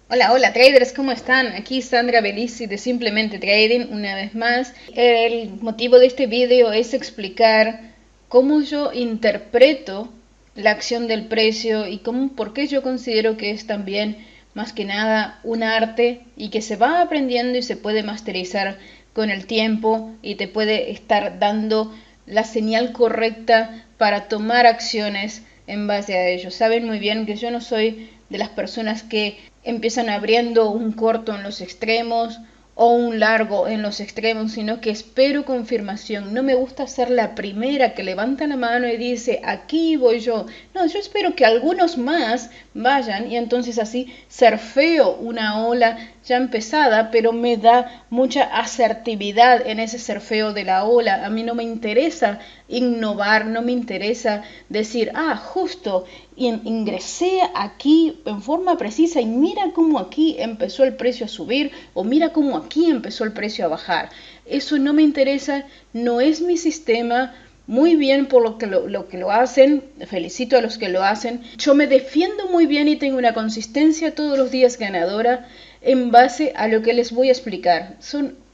Hola, hola traders, ¿cómo están? Aquí Sandra Belici de Simplemente Trading una vez más. El motivo de este video es explicar cómo yo interpreto la acción del precio y por qué yo considero que es también más que nada un arte y que se va aprendiendo y se puede masterizar con el tiempo y te puede estar dando la señal correcta para tomar acciones en base a ello. Saben muy bien que yo no soy de las personas que empiezan abriendo un corto en los extremos o un largo en los extremos, sino que espero confirmación. No me gusta ser la primera que levanta la mano y dice, aquí voy yo. No, yo espero que algunos más vayan y entonces así surfeo una ola ya empezada, pero me da mucha asertividad en ese surfeo de la ola. A mí no me interesa innovar, no me interesa decir, justo ingresé aquí en forma precisa y mira cómo aquí empezó el precio a subir o mira cómo aquí empezó el precio a bajar. Eso no me interesa, no es mi sistema. Muy bien por lo que lo hacen, felicito a los que lo hacen. Yo me defiendo muy bien y tengo una consistencia todos los días ganadora en base a lo que les voy a explicar.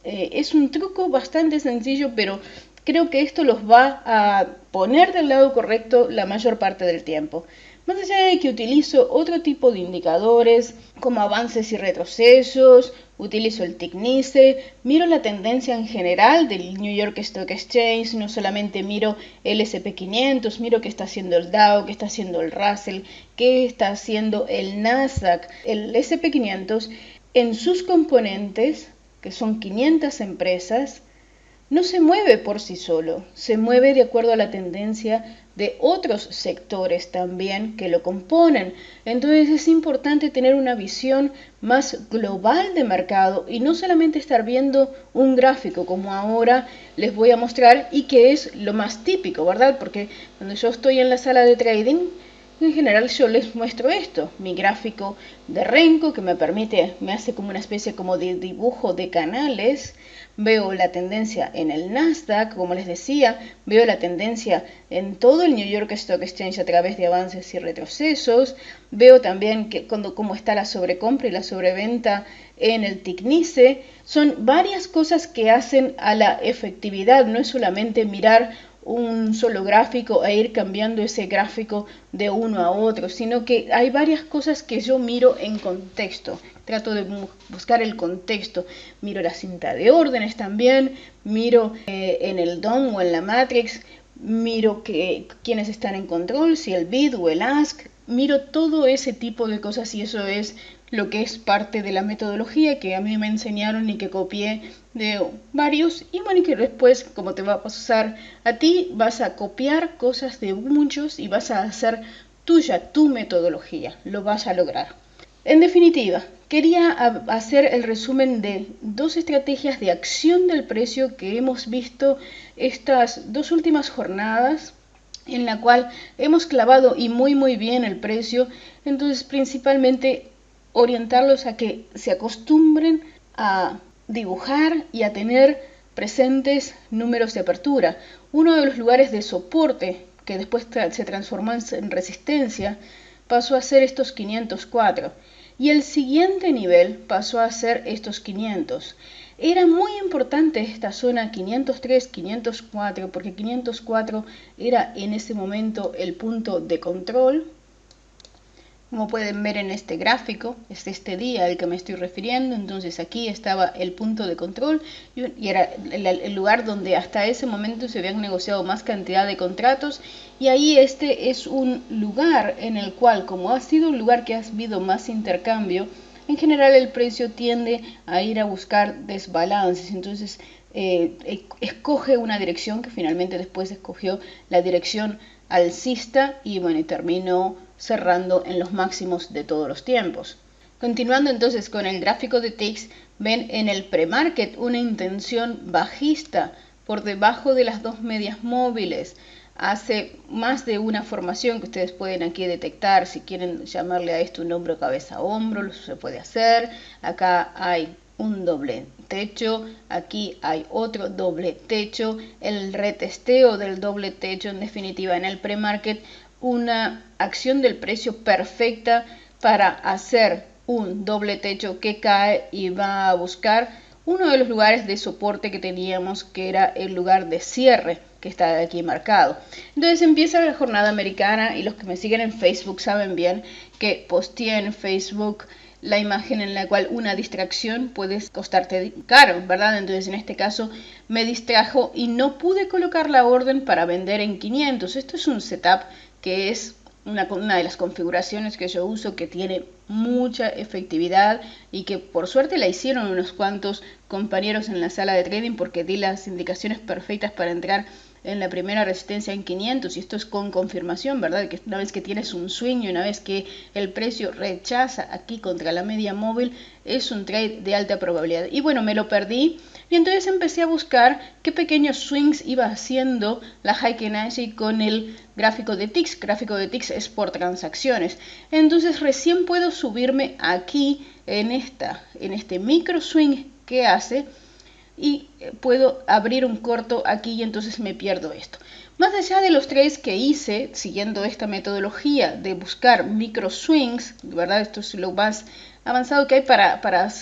Es un truco bastante sencillo, pero creo que esto los va a poner del lado correcto la mayor parte del tiempo. Más allá de que utilizo otro tipo de indicadores como avances y retrocesos, utilizo el TICNICE, miro la tendencia en general del New York Stock Exchange, no solamente miro el SP500, miro qué está haciendo el Dow, qué está haciendo el Russell, qué está haciendo el Nasdaq. El SP500 en sus componentes, que son 500 empresas, no se mueve por sí solo, se mueve de acuerdo a la tendencia de otros sectores también que lo componen. Entonces es importante tener una visión más global de mercado y no solamente estar viendo un gráfico como ahora les voy a mostrar y que es lo más típico, ¿verdad? Porque cuando yo estoy en la sala de trading, en general yo les muestro esto, mi gráfico de Renko que me hace como una especie como de dibujo de canales. Veo la tendencia en el Nasdaq, como les decía, veo la tendencia en todo el New York Stock Exchange a través de avances y retrocesos, veo también cómo está la sobrecompra y la sobreventa en el TICNICE. Son varias cosas que hacen a la efectividad, no es solamente mirar un solo gráfico e ir cambiando ese gráfico de uno a otro, sino que hay varias cosas que yo miro en contexto. Trato de buscar el contexto. Miro la cinta de órdenes también, miro en el DOM o en la Matrix, miro quiénes están en control, si el bid o el ask, miro todo ese tipo de cosas y eso es lo que es parte de la metodología que a mí me enseñaron y que copié de varios y bueno, y que después, como te va a pasar a ti, vas a copiar cosas de muchos y vas a hacer tuya tu metodología, lo vas a lograr. En definitiva, quería hacer el resumen de dos estrategias de acción del precio que hemos visto estas dos últimas jornadas en la cual hemos clavado y muy bien el precio. Entonces principalmente orientarlos a que se acostumbren a dibujar y a tener presentes números de apertura. Uno de los lugares de soporte que después se transformó en resistencia pasó a ser estos 504 y el siguiente nivel pasó a ser estos 500. Era muy importante esta zona 503, 504 porque 504 era en ese momento el punto de control. Como pueden ver en este gráfico, es este día al que me estoy refiriendo, entonces aquí estaba el punto de control y era el lugar donde hasta ese momento se habían negociado más cantidad de contratos y ahí este es un lugar en el cual, como ha sido un lugar que ha habido más intercambio, en general el precio tiende a ir a buscar desbalances, entonces escoge una dirección que finalmente después escogió la dirección alcista y bueno, y terminó cerrando en los máximos de todos los tiempos. Continuando entonces con el gráfico de TIX, ven en el premarket una intención bajista por debajo de las dos medias móviles. Hace más de una formación que ustedes pueden aquí detectar. Si quieren llamarle a esto un hombro, cabeza, hombro, eso se puede hacer. Acá hay un doble techo, aquí hay otro doble techo, el retesteo del doble techo, en definitiva en el premarket una acción del precio perfecta para hacer un doble techo que cae y va a buscar uno de los lugares de soporte que teníamos, que era el lugar de cierre que está aquí marcado. Entonces empieza la jornada americana y los que me siguen en Facebook saben bien que posteé en Facebook la imagen en la cual una distracción puede costarte caro, ¿verdad? Entonces en este caso me distrajo y no pude colocar la orden para vender en 500. Esto es un setup que es una de las configuraciones que yo uso, que tiene mucha efectividad y que por suerte la hicieron unos cuantos compañeros en la sala de trading, porque di las indicaciones perfectas para entrar en la primera resistencia en 500, y esto es con confirmación, ¿verdad? Que una vez que tienes un swing y una vez que el precio rechaza aquí contra la media móvil, es un trade de alta probabilidad. Y bueno, me lo perdí y entonces empecé a buscar qué pequeños swings iba haciendo la Heiken Ashi con el gráfico de ticks. Gráfico de ticks es por transacciones. Entonces recién puedo subirme aquí en este micro swing que hace, y puedo abrir un corto aquí y entonces me pierdo esto. Más allá de los trades que hice siguiendo esta metodología de buscar micro swings, ¿verdad? Esto es lo más avanzado que hay para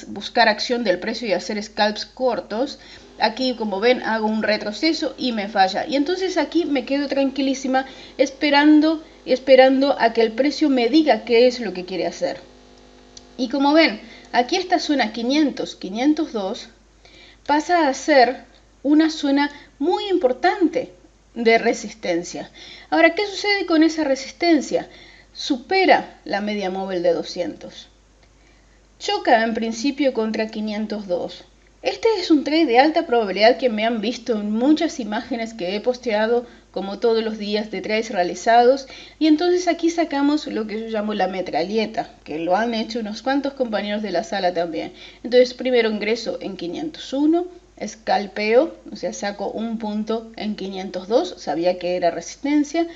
buscar acción del precio y hacer scalps cortos. Aquí, como ven, hago un retroceso y me falla. Y entonces aquí me quedo tranquilísima esperando a que el precio me diga qué es lo que quiere hacer. Y como ven, aquí esta zona 500, 502 pasa a ser una zona muy importante de resistencia. Ahora, ¿qué sucede con esa resistencia? Supera la media móvil de 200. Choca en principio contra 502. Este es un trade de alta probabilidad que me han visto en muchas imágenes que he posteado como todos los días de trades realizados, y entonces aquí sacamos lo que yo llamo la metralleta, que lo han hecho unos cuantos compañeros de la sala también. Entonces primero ingreso en 501, escalpeo, o sea, saco un punto en 502, sabía que era resistencia,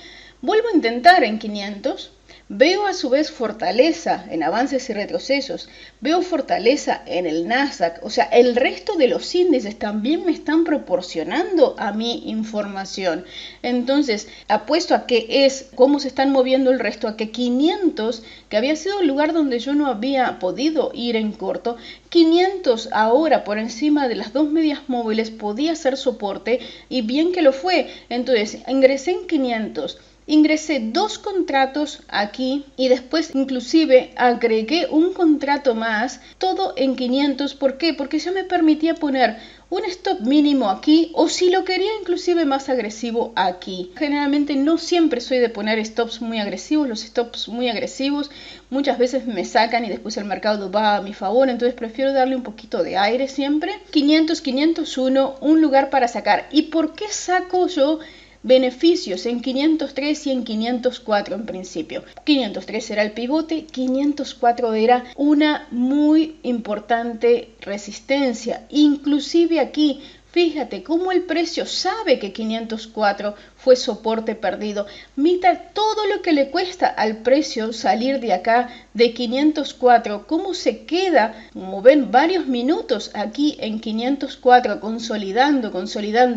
vuelvo a intentar en 500, veo a su vez fortaleza en avances y retrocesos, veo fortaleza en el Nasdaq, o sea, el resto de los índices también me están proporcionando a mí información. Entonces, apuesto a que es cómo se están moviendo el resto, a que 500, que había sido el lugar donde yo no había podido ir en corto, 500 ahora por encima de las dos medias móviles podía ser soporte, y bien que lo fue. Entonces, ingresé en 500. Ingresé dos contratos aquí y después inclusive agregué un contrato más, todo en 500. ¿Por qué? Porque ya me permitía poner un stop mínimo aquí, o si lo quería inclusive más agresivo aquí. Generalmente no siempre soy de poner stops muy agresivos. Los stops muy agresivos muchas veces me sacan y después el mercado va a mi favor, entonces prefiero darle un poquito de aire siempre. 500, 501, un lugar para sacar. ¿Y por qué saco yo beneficios en 503 y en 504 en principio? 503 era el pivote, 504 era una muy importante resistencia. Inclusive aquí, fíjate cómo el precio sabe que 504 fue soporte perdido. Mira todo lo que le cuesta al precio salir de acá de 504, cómo se queda, como ven, varios minutos aquí en 504 consolidando.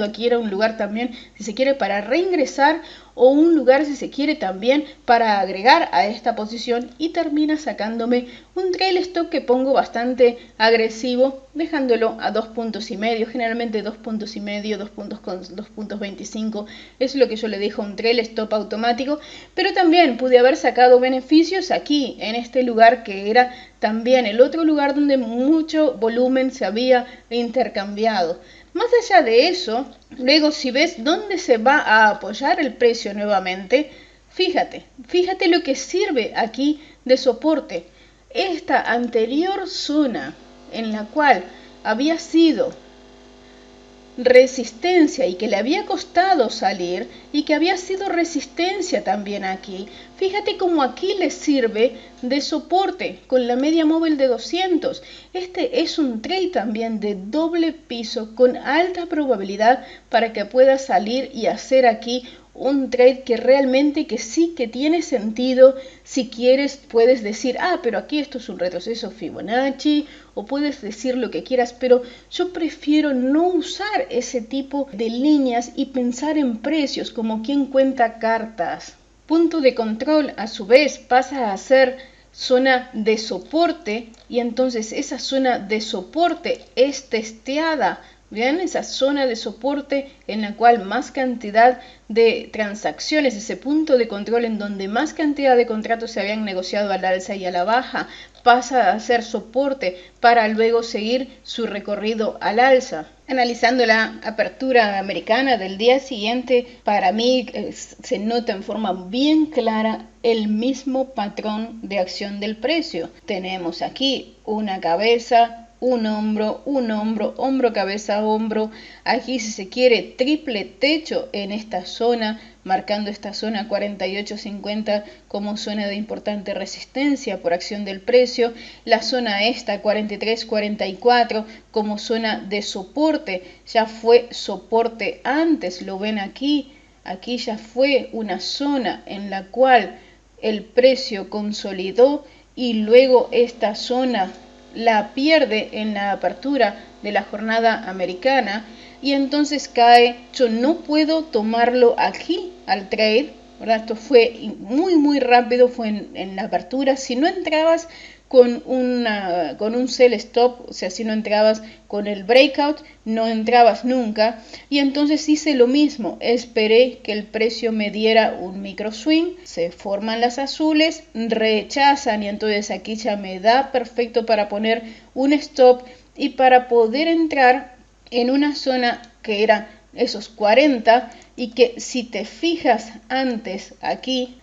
Aquí era un lugar también, si se quiere, para reingresar, o un lugar, si se quiere, también para agregar a esta posición, y termina sacándome un trail stop que pongo bastante agresivo, dejándolo a 2,5 puntos, generalmente 2,5 puntos, 2 puntos 25, es lo que yo le dejo un trail stop automático. Pero también pude haber sacado beneficios aquí en este lugar, que era también el otro lugar donde mucho volumen se había intercambiado. Más allá de eso, luego si ves dónde se va a apoyar el precio nuevamente, fíjate lo que sirve aquí de soporte. Esta anterior zona en la cual había sido resistencia y que le había costado salir, y que había sido resistencia también aquí, fíjate cómo aquí le sirve de soporte con la media móvil de 200. Este es un trade también de doble piso con alta probabilidad para que pueda salir y hacer aquí un trade que realmente que sí que tiene sentido. Si quieres puedes decir, pero aquí esto es un retroceso Fibonacci, o puedes decir lo que quieras, pero yo prefiero no usar ese tipo de líneas y pensar en precios como quien cuenta cartas. Punto de control, a su vez, pasa a ser zona de soporte, y entonces esa zona de soporte es testeada. Bien, esa zona de soporte en la cual más cantidad de transacciones, ese punto de control en donde más cantidad de contratos se habían negociado al alza y a la baja, pasa a ser soporte para luego seguir su recorrido al alza. Analizando la apertura americana del día siguiente, para mí se nota en forma bien clara el mismo patrón de acción del precio. Tenemos aquí una cabeza, un hombro, hombro, cabeza, hombro. Aquí, si se quiere, triple techo en esta zona, marcando esta zona 48.50 como zona de importante resistencia por acción del precio. La zona esta 43.44 como zona de soporte. Ya fue soporte antes, lo ven aquí. Aquí ya fue una zona en la cual el precio consolidó y luego esta zona la pierde en la apertura de la jornada americana y entonces cae. Yo no puedo tomarlo aquí al trade, ¿verdad? Esto fue muy rápido, fue en la apertura. Si no entrabas con un sell stop, o sea, si no entrabas con el breakout, no entrabas nunca. Y entonces hice lo mismo, esperé que el precio me diera un micro swing, se forman las azules, rechazan y entonces aquí ya me da perfecto para poner un stop y para poder entrar en una zona que era esos 40 y que si te fijas antes aquí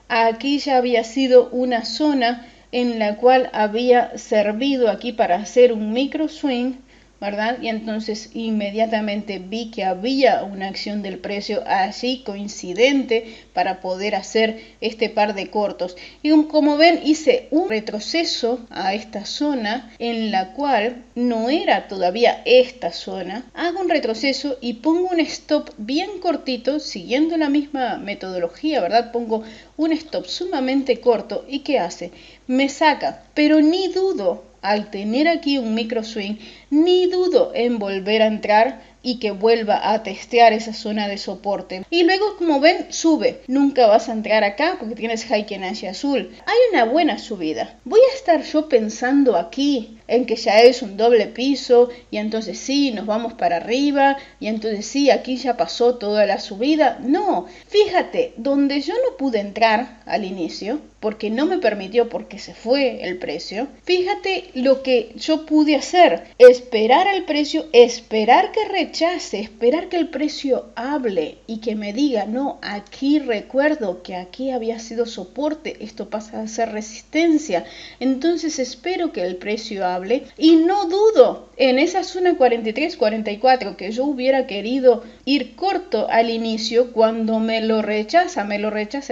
ya había sido una zona en la cual había servido aquí para hacer un micro swing, ¿verdad? Y entonces inmediatamente vi que había una acción del precio allí coincidente para poder hacer este par de cortos. Y como ven, hice un retroceso a esta zona en la cual no era todavía esta zona. Hago un retroceso y pongo un stop bien cortito, siguiendo la misma metodología, ¿verdad? Pongo un stop sumamente corto y ¿qué hace? Me saca, pero ni dudo al tener aquí un micro swing, ni dudo en volver a entrar y que vuelva a testear esa zona de soporte. Y luego, como ven, sube. Nunca vas a entrar acá porque tienes Heiken Ashi azul. Hay una buena subida. ¿Voy a estar yo pensando aquí en que ya es un doble piso y entonces sí, nos vamos para arriba y entonces sí, aquí ya pasó toda la subida? No, fíjate, donde yo no pude entrar al inicio, porque no me permitió, porque se fue el precio, fíjate lo que yo pude hacer, esperar al precio, esperar que rechace, esperar que el precio hable y que me diga, no, aquí recuerdo que aquí había sido soporte, esto pasa a ser resistencia, entonces espero que el precio hable y no dudo en esa zona 43-44 que yo hubiera querido ir corto al inicio. Cuando me lo rechaza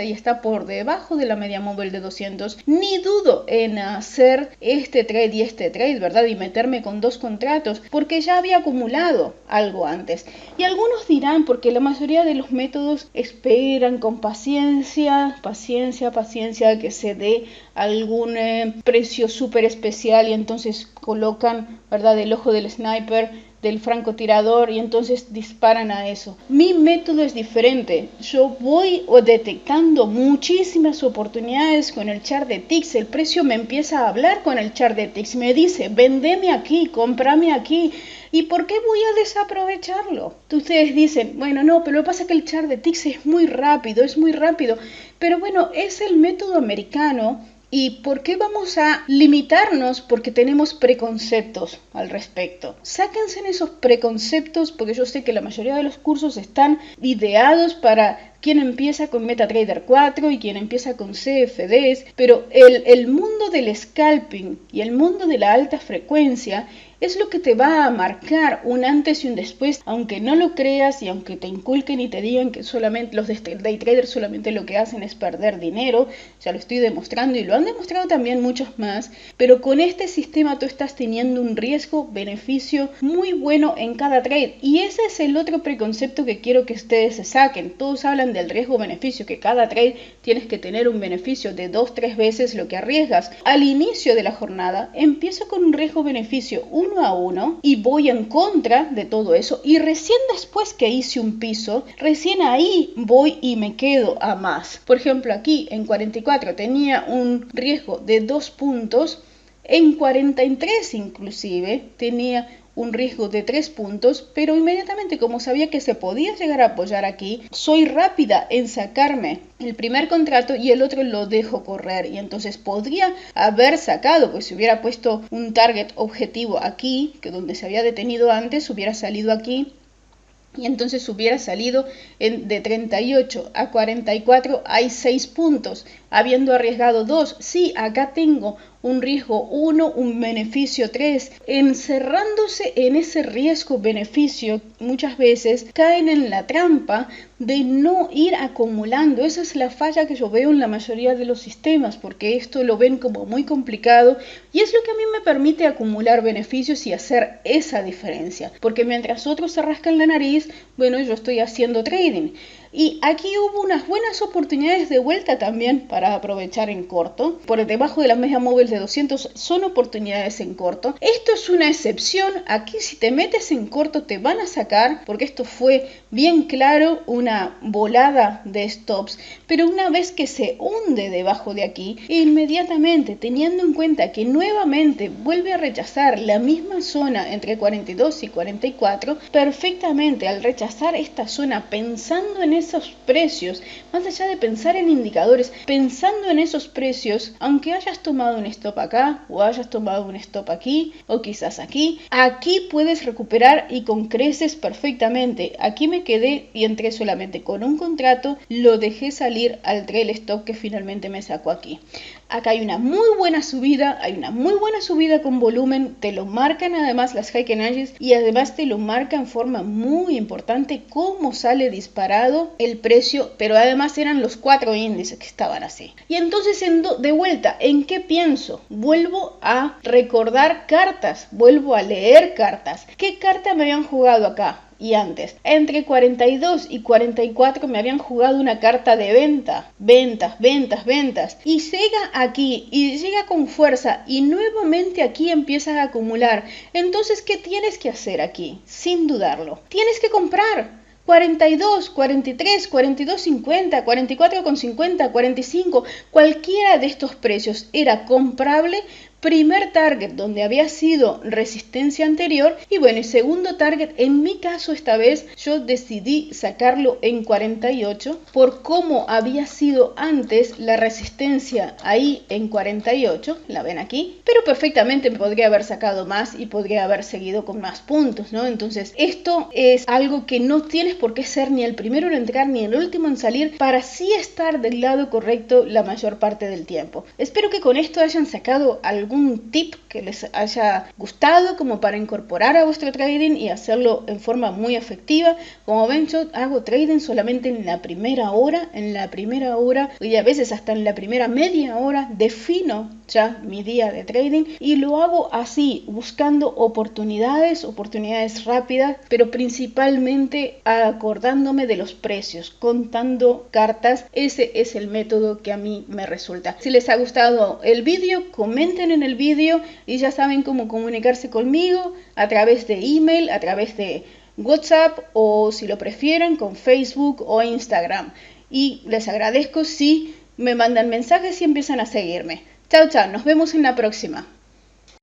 y está por debajo de la media móvil de 200, ni dudo en hacer este trade, ¿verdad? Y meterme con dos contratos porque ya había acumulado algo antes. Y algunos dirán, porque la mayoría de los métodos esperan con paciencia que se dé algún precio súper especial y entonces colocan, ¿verdad?, el ojo del sniper, del francotirador, y entonces disparan a eso. Mi método es diferente. Yo voy detectando muchísimas oportunidades con el chart de ticks. El precio me empieza a hablar con el chart de ticks. Me dice, vendeme aquí, cómprame aquí. ¿Y por qué voy a desaprovecharlo? Ustedes dicen, bueno, no, pero lo que pasa es que el chart de ticks es muy rápido. Pero bueno, es el método americano. ¿Y por qué vamos a limitarnos? Porque tenemos preconceptos al respecto. Sáquense en esos preconceptos, porque yo sé que la mayoría de los cursos están ideados para quien empieza con MetaTrader 4 y quien empieza con CFDs, pero el mundo del scalping y el mundo de la alta frecuencia es lo que te va a marcar un antes y un después, aunque no lo creas y aunque te inculquen y te digan que solamente los day traders solamente lo que hacen es perder dinero. Ya lo estoy demostrando y lo han demostrado también muchos más, pero con este sistema tú estás teniendo un riesgo-beneficio muy bueno en cada trade, y ese es el otro preconcepto que quiero que ustedes se saquen. Todos hablan del riesgo-beneficio, que cada trade tienes que tener un beneficio de 2-3 veces lo que arriesgas. Al inicio de la jornada empiezo con un riesgo-beneficio 1 uno a uno y voy en contra de todo eso, y recién después que hice un piso, recién ahí voy y me quedo a más. Por ejemplo, aquí en 44 tenía un riesgo de 2 puntos, en 43 inclusive tenía un riesgo de 3 puntos, pero inmediatamente, como sabía que se podía llegar a apoyar aquí, soy rápida en sacarme el primer contrato y el otro lo dejo correr, y entonces podría haber sacado, pues si hubiera puesto un target objetivo aquí, que donde se había detenido antes, hubiera salido aquí, y entonces hubiera salido de 38 a 44, hay 6 puntos, habiendo arriesgado 2. Sí, acá tengo un riesgo 1, un beneficio 3. Encerrándose en ese riesgo-beneficio, muchas veces caen en la trampa de no ir acumulando. Esa es la falla que yo veo en la mayoría de los sistemas, porque esto lo ven como muy complicado, y es lo que a mí me permite acumular beneficios y hacer esa diferencia, porque mientras otros se rascan la nariz, bueno, yo estoy haciendo trading. Y aquí hubo unas buenas oportunidades de vuelta también para aprovechar en corto. Por debajo de la media móvil de 200 son oportunidades en corto. Esto es una excepción. Aquí si te metes en corto te van a sacar, porque esto fue bien claro una volada de stops. Pero una vez que se hunde debajo de aquí, inmediatamente teniendo en cuenta que nuevamente vuelve a rechazar la misma zona entre 42 y 44, perfectamente al rechazar esta zona pensando en esos precios, más allá de pensar en indicadores, pensando en esos precios, aunque hayas tomado un stop acá o hayas tomado un stop aquí o quizás aquí puedes recuperar y con creces perfectamente. Aquí me quedé y entré solamente con un contrato, lo dejé salir al trail stop que finalmente me sacó aquí. Acá hay una muy buena subida, con volumen, te lo marcan además las Heiken Ages, y además te lo marca en forma muy importante cómo sale disparado el precio, pero además eran los 4 índices que estaban así. Y entonces de vuelta, ¿en qué pienso? Vuelvo a recordar cartas, vuelvo a leer cartas. ¿Qué carta me habían jugado acá? Y antes, entre 42 y 44 me habían jugado una carta de ventas, y llega aquí, y llega con fuerza, y nuevamente aquí empiezas a acumular. Entonces, ¿qué tienes que hacer aquí? Sin dudarlo, tienes que comprar. 42, 43, 42.50, 44.50, 45, cualquiera de estos precios era comprable. Primer target donde había sido resistencia anterior, y bueno, el segundo target, en mi caso esta vez yo decidí sacarlo en 48 por cómo había sido antes la resistencia ahí en 48, la ven aquí, pero perfectamente podría haber sacado más y podría haber seguido con más puntos, ¿no? Entonces esto es algo que no tienes por qué ser ni el primero en entrar ni el último en salir para sí estar del lado correcto la mayor parte del tiempo. Espero que con esto hayan sacado algún tip que les haya gustado como para incorporar a vuestro trading y hacerlo en forma muy efectiva. Como ven, yo hago trading solamente en la primera hora, y a veces hasta en la primera media hora defino ya mi día de trading, y lo hago así, buscando oportunidades rápidas, pero principalmente acordándome de los precios, contando cartas. Ese es el método que a mí me resulta. Si les ha gustado el vídeo, comenten en el vídeo, y ya saben cómo comunicarse conmigo a través de email, a través de WhatsApp, o si lo prefieren con Facebook o Instagram. Y les agradezco si me mandan mensajes y empiezan a seguirme. Chao, chao, nos vemos en la próxima.